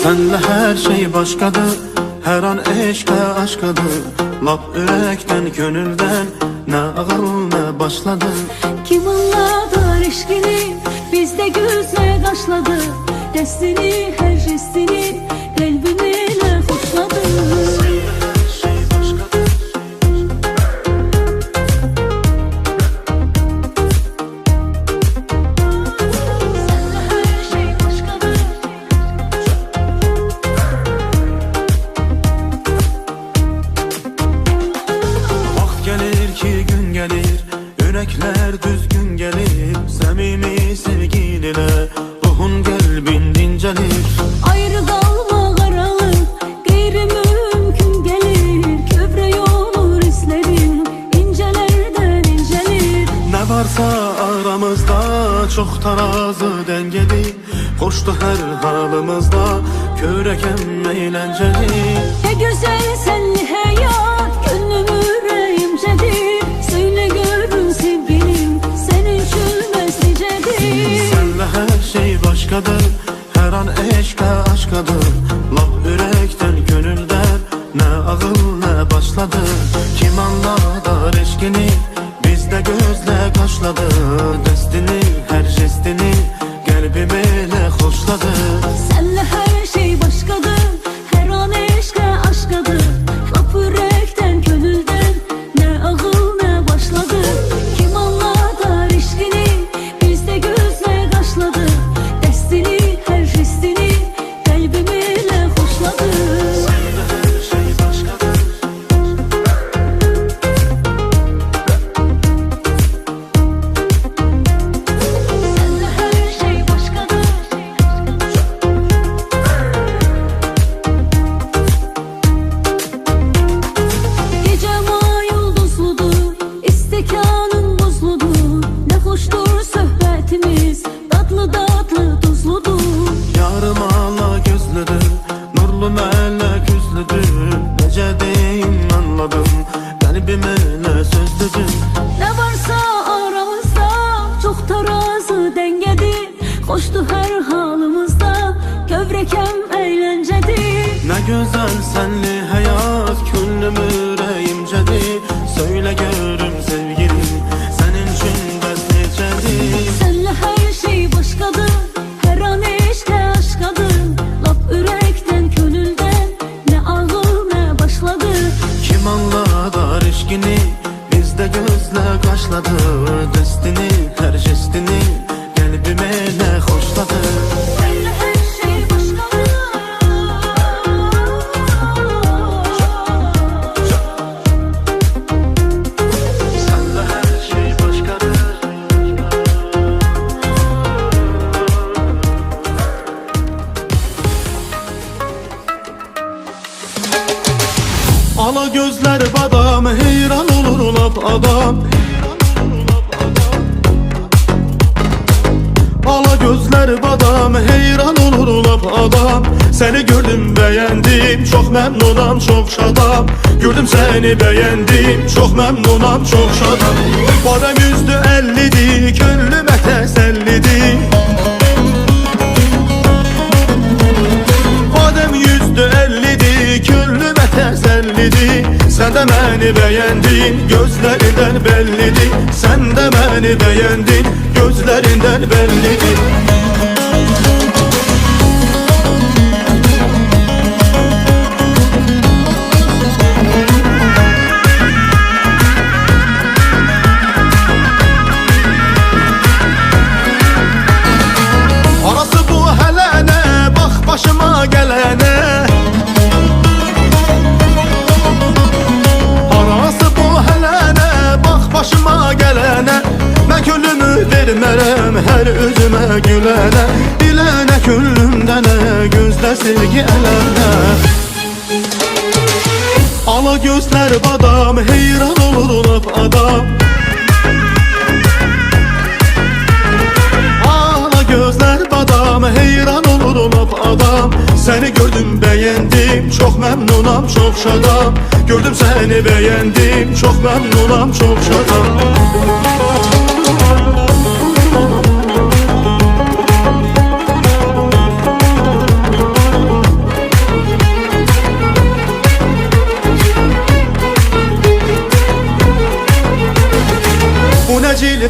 Senle her şey başkadır, her an eşkə aşkadır. Lap ürəkdən, gönüldən, nə ağıl nə başladı. Kim anladı eşkini, bizde gözle başladı. Destini, her jestini, kalbimle hoşladı. Ürəklər düzgün gelir, səmimi sevgilinə ruhun qəlbin dincəlir. Ayrı qalmaq aralık qeyri-mümkün gelir. Kövrək olur izlərin, incələrdən incəlir. Nə varsa aramızda çox tarazı dəngedir. Xoşdur hər halımızda, körəkəm əyləncəli. Nə gözəl sənli həyat, gönlüm ürəyimcədir. Söyle görün sevgilim, senin çölmez nicedir. Senle her şey başkadır, her an eşkə aşkadır. Lap ürəkdən, gönüldən, nə ağıl nə başladı. Kim anladı eşkini, bizdə gözlə qaşladı. Destini, hər jestini, qəlbim elə xoşladı. Senle her şey başkadır, her an eşkə aşkadır. Lap ürəkdən, gönüldən, ne ağıl ne başladı. Kim anladı eşkini, bizde gözle qaşladı. Destini, her jestini, kalbim elə xoşladı. Senle her şey başkadır. Senle her şey başkadır. Gecem ay yıldızlıdır, istekanın buzludur. Ne hoştur söhbətimiz, tatlı tatlı tuzludur. Yarım ala gözlüdür, nurlu mələk üzlüdür. Necə deyim anladım, qəlbim elə sözlüdür. Ne varsa aramızda, çok tarazı dengedir. Hoştu her halımızda, kövrəkəm eğlencedir. Nə gözəl sənli həyat, könlüm ürəyimcədir. Söylə görüm sevgilim, sənin üçün bəs necədir? Senle her şey başkadır, her an eşkə aşkadır. Lap ürəkdən, könüldən, ne ağıl ne başladı. Kim anladı eşkini, bizdə gözlə qaşladı. Destini, hər jestini, qəlbim elə xoşladı. Senle her şey başkadır. Sənlə hər şey başqadır. Ala gözlər badam, heyran olur lap adam. Ala gözlər badam, heyran olur lap adam. Seni gördüm beğendim, çok memnunam, çok şadam. Gördüm seni beğendim, çok memnunam, çok şadam. Badem yüzdü 50'di, gönlüme təsəllidir. Badem yüzdü 50'di, gönlüme təsəllidir. Sen de beni beğendin, gözlerinden bellidir. Sen de beni beğendin, gözlerinden bellidir. Arası bu hələ nə, bax başıma gələnə. Arası bu hələ nə, bax başıma gələnə. Mən könlümü vermərəm hər üzümə gülənə. Bilənə könlümdənə, gözlə sevgi ələnə. Ala gözlər badam, heyran olur lap adam. Ala gözlər badam, heyran olur lap adam. Seni gördüm beğendim, çok memnunam, çok şadam. Gördüm seni beğendim, çok memnunam, çok şadam.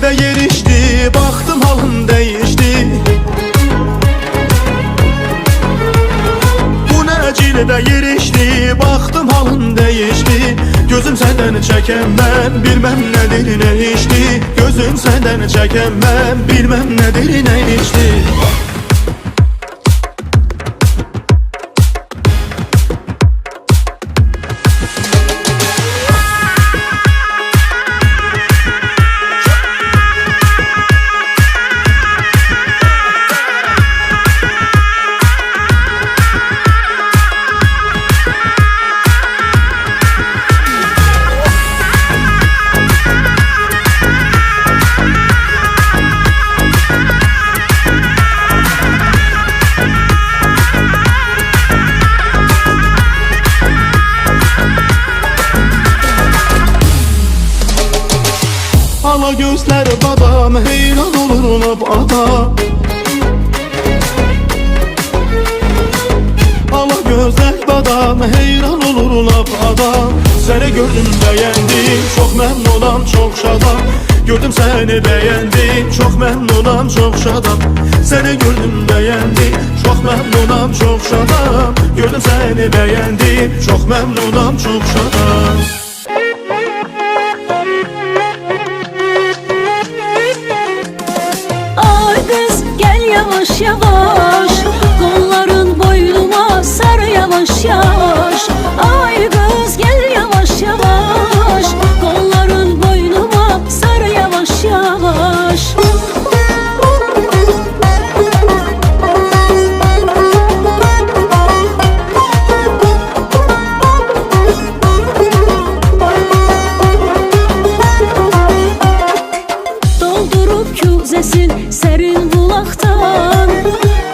de yerişti, baktım halım değişti. Bu necile de yerişti, baktım halım değişti. Gözüm senden çekemem, bilmem nedir ne içti. Gözüm senden çekemem, bilmem nedir ne içti. Ala gözler badam, heyran olurum adam. Ala gözler badam, heyran olurum adam. Seni gördüm beğendim, çok memnunam, çok şadam. Gördüm seni beğendim, çok memnunam, çok şadam. Seni gördüm beğendim, çok memnunam, çok şadam. Gördüm seni beğendim, çok memnunam, çok şadam. Yavaş yavaş kolların boynuma sar yavaş yavaş. Ay kız gel yavaş yavaş kolların boynuma sar yavaş yavaş. Doldurup küzesin serin bulaktan,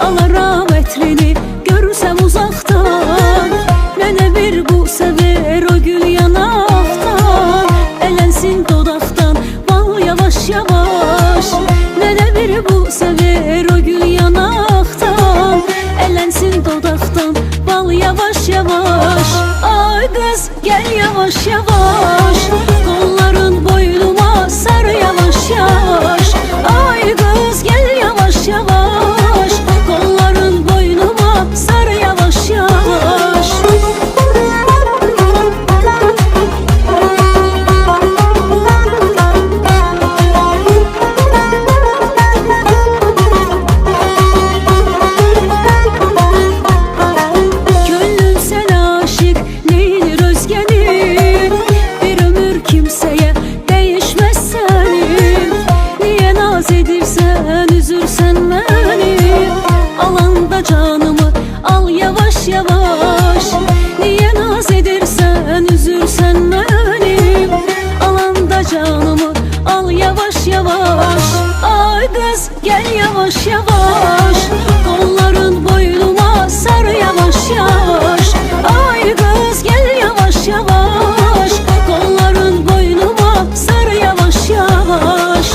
alaram etrini görürsem uzaktan. Nene bir bu sever o gül yanaktan, elensin dodaktan bal yavaş yavaş. Nene bir bu sever o gül yanaktan, elensin dodaktan bal yavaş yavaş. Ay kız gel yavaş yavaş kolların boynuma sar yavaş yavaş. Ay kız gel yavaş yavaş kolların boynuma sar yavaş yavaş. Gönlüm sana aşık neydir özgenin, bir ömür kimseye değişmez senin. Niye naz edirsen üzürsen beni, alanda canımı al yavaş yavaş. Niye naz edirsen üzürsen beni, alanda canımı al yavaş yavaş. Ay kız gel yavaş yavaş kolların boynuma sar yavaş yavaş. Ay kız gel yavaş yavaş kolların boynuma sar yavaş yavaş.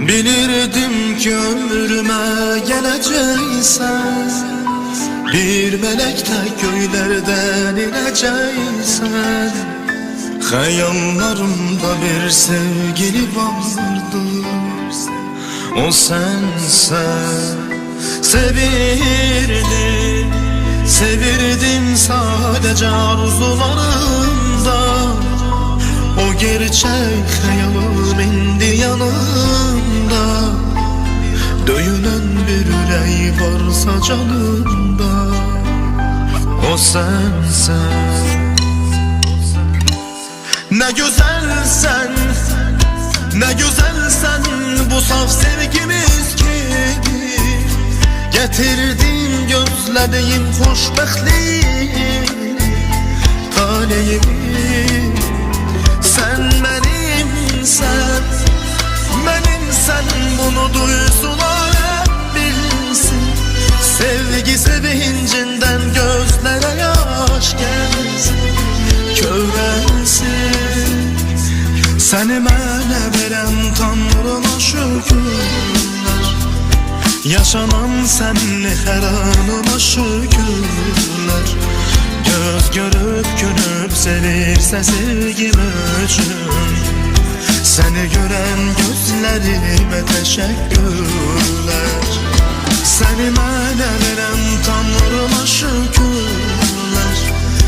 Bilirdim ki ömrüme geleceksen, bir melek de köylerden ineceksen. Hayallarımda bir sevgili vardı, o sensen. Sevirdim sadece arzularımda. O gerçek hayalım indi yanımda. Döyünen bir yüreği varsa canımda, o sensen. Ne güzelsen, ne güzelsen bu saf sevgimiz ki. Getirdin gözlediğim xoşbəxtlik taleyimi. Sen benimsen, benimsen, bunu duysular hep bilsin. Sevgi sevincinden gözlere yaş gelsin, kövrelsin. Seni mənə verən Tanrıma şükürlər, yaşanan senli her anıma şükürlər. Göz görüp gönül sevirse sevgim üçün, seni gören gözlerime teşekkürler. Seni mənə verən Tanrıma şükürlər,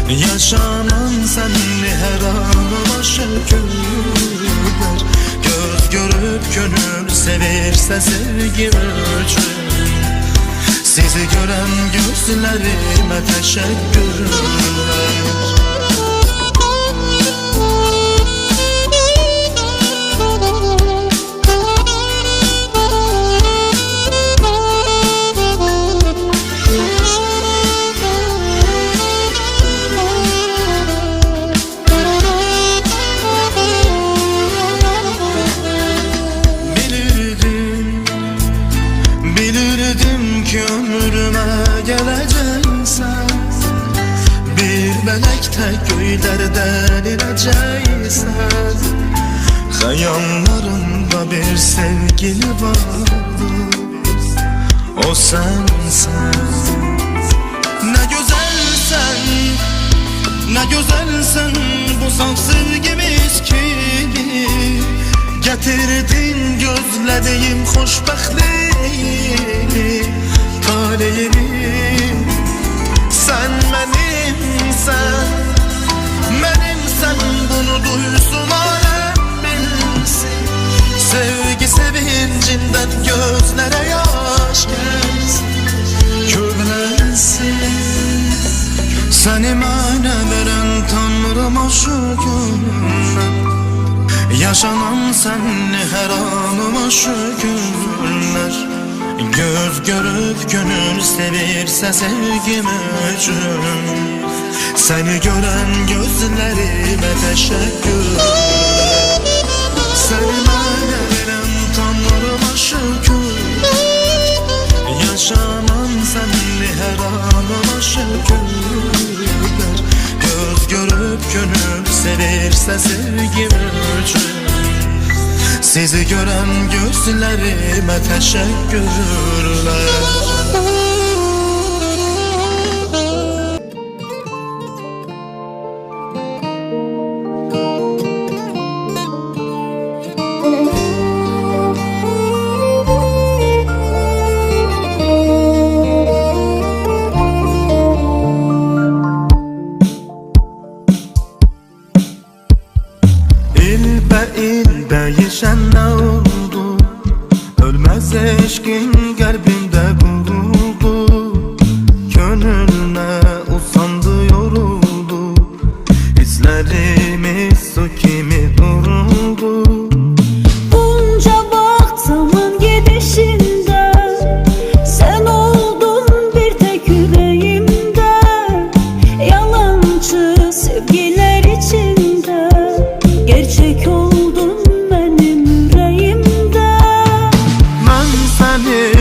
yaşanan senli her anıma şükürler. Göz görüp gönül sevirse sevgim üçün, sizi gören gözlerime teşekkürler. Bilirdim ki ömrüme geleceksen, bir melek de göylerden ineceksen. Hayallarımda bir sevgili vardı, o sensen. Ne güzelsen, ne güzelsen bu saf sevgimiz ki. Getirdin gözlediğim xoşbəxtlik taleyimi. Sen benimsen, benimsen, bunu duysular hep bilsin. Sevgi sevincinden gözlere yaş gelsin, kövrelsin. Seni mənə verən Tanrıma şükürlər, yaşanan senli her anıma şükürler. Göz görüp gönül sevirse sevgim üçün, seni gören gözlerime teşekkürler. Seni mənə verən Tanrıma şükürlər, yaşanan senli her anıma şükürler. Göz görüp gönül sevirse sevgim üçün, sizi gören gözlerime teşekkürler. İlbe değişen ne oldu? Ölmez eşkin kalbimde kuruldu. Gönlüne usandı, yoruldu. Hislerimiz su kimi duruldu. Bunca baktımın gidişinde, sen oldun bir tek yüreğimde. Yalancı sevgiler içinde, gerçek oldun benim yüreğimde. Ben seni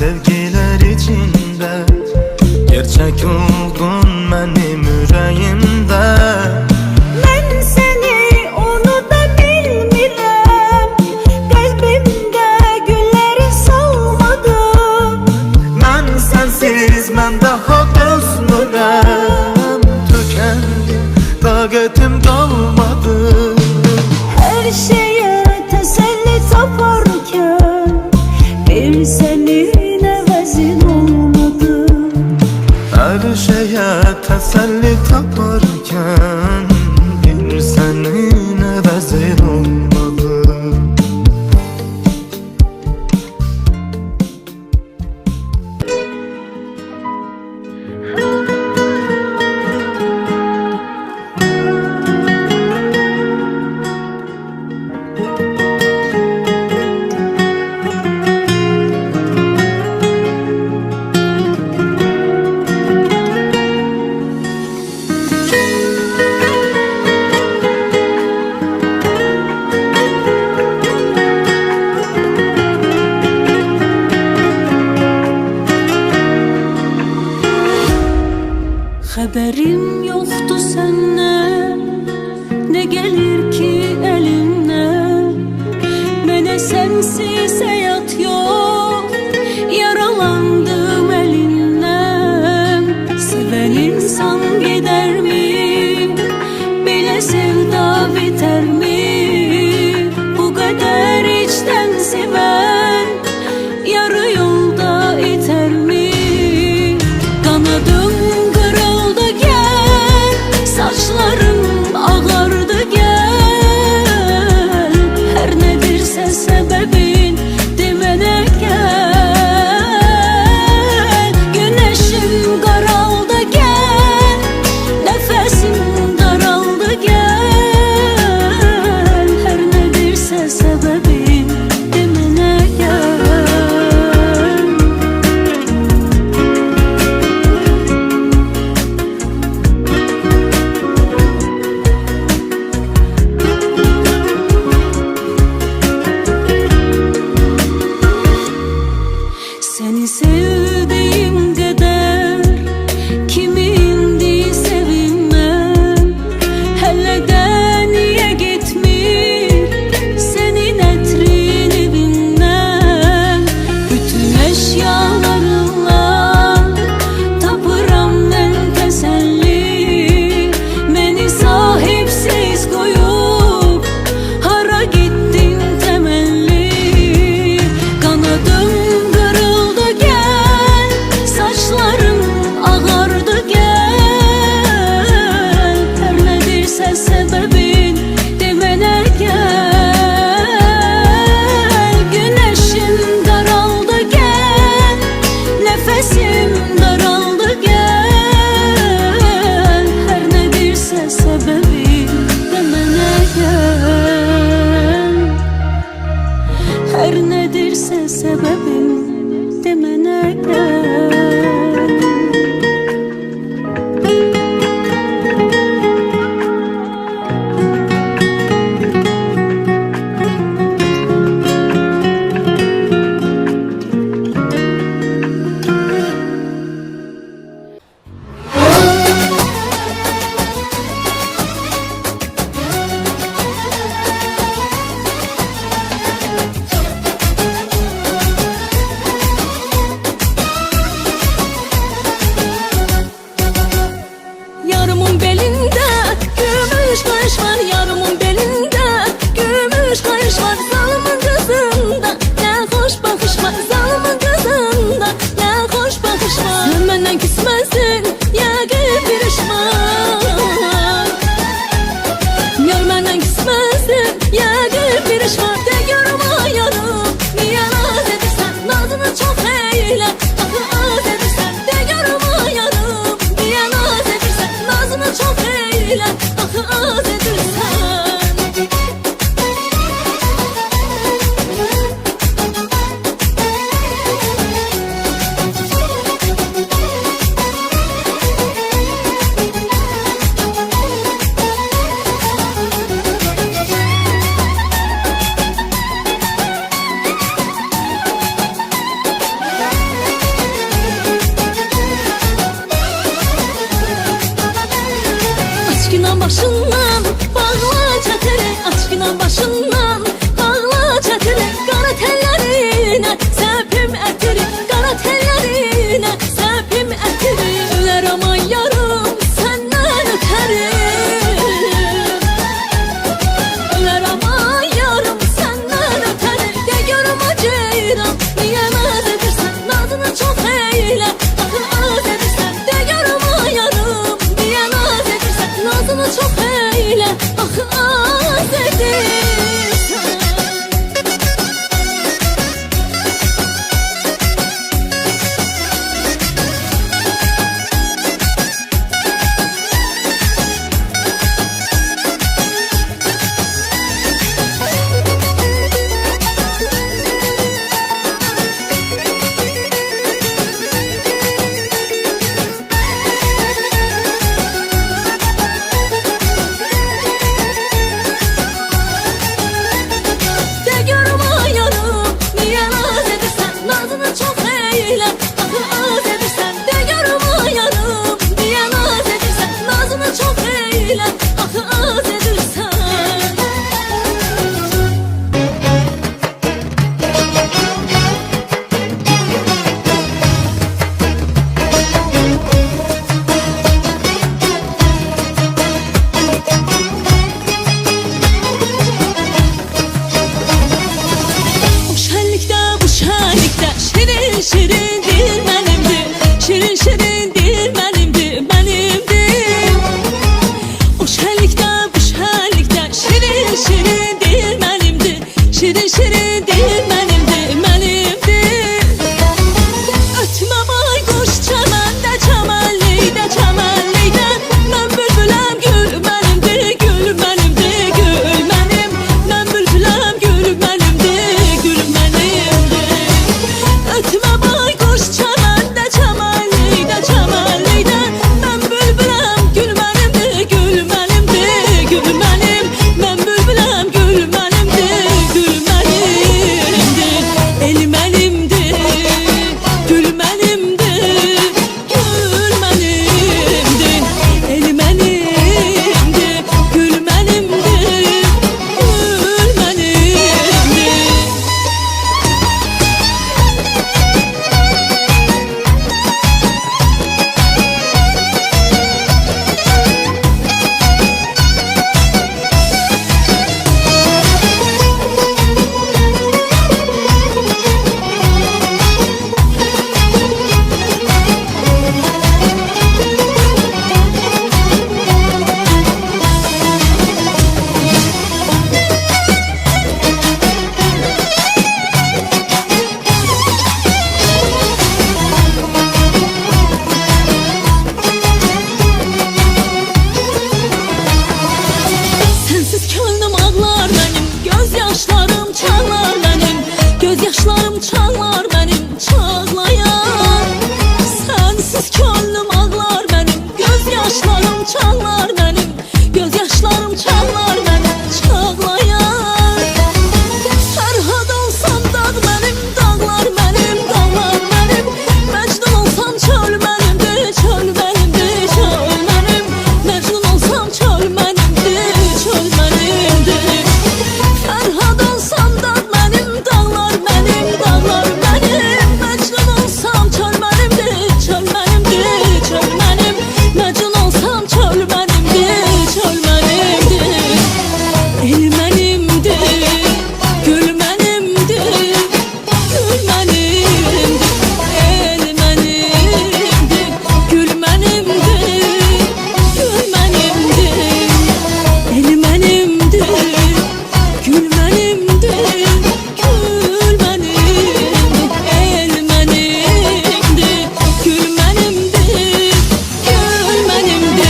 sevgiler içinde gerçek oldun benim yüreğimde. Ben seni unuda bilmirəm, qəlbimdə gülləri salmadım. Ben sensiz ben daha dözmürəm, tükendim taqətim qalmadı. Hər şeyə təsəlli taparkən bir sənin əvəzin olmadı. Her şeye teselli taparken bir senin əvəzin olmadı. Xəbərim yoxdur səndən, nə gəlir ki əlindən. Mənə sənsiz